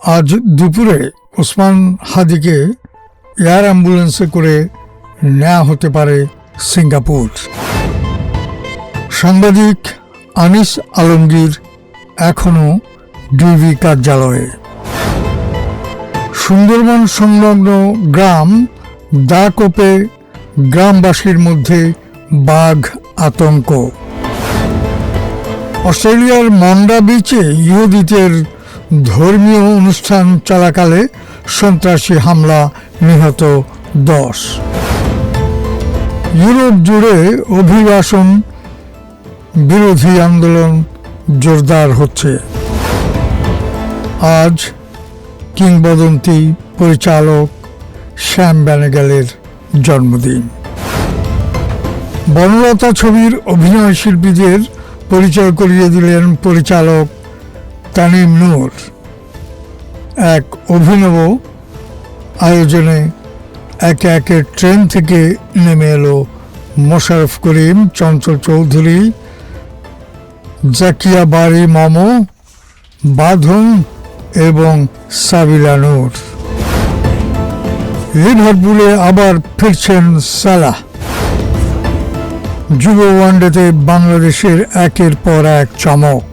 আজ দুপুরে ওসমান হাদিকে এয়ার অ্যাম্বুলেন্সে করে নেওয়া হতে পারে সিঙ্গাপুর। সাংবাদিক আনিস আলমগীর এখনও ডিবি কার্যালয়ে। সুন্দরবন সংলগ্ন গ্রাম দাকোপে গ্রামবাসীর মধ্যে বাঘ আতঙ্ক। অস্ট্রেলিয়ার মন্ডা বিচে ইহুদিদের ধর্মীয় অনুষ্ঠান চলাকালে সন্ত্রাসী হামলা, নিহত 10। ইউরোপ জুড়ে অভিবাসন বিরোধী আন্দোলন জোরদার হচ্ছে। আজ কিংবদন্তি পরিচালক শ্যাম বেনেগালের জন্মদিন। বনলতা ছবির অভিনয় শিল্পীদের পরিচয় করিয়ে দিলেন পরিচালক তানিম নূর। এক অভিনব আয়োজনে একে একে ট্রেন থেকে নেমে এলো মোশাররফ করিম, চঞ্চল চৌধুরী, জাকিয়া বারি মামু, বাঁধন এবং সাবিলা নূর। লিভারপুলে আবার ফিরছেন সালাহ। যুব ওয়ানডেতে বাংলাদেশের একের পর এক চমক।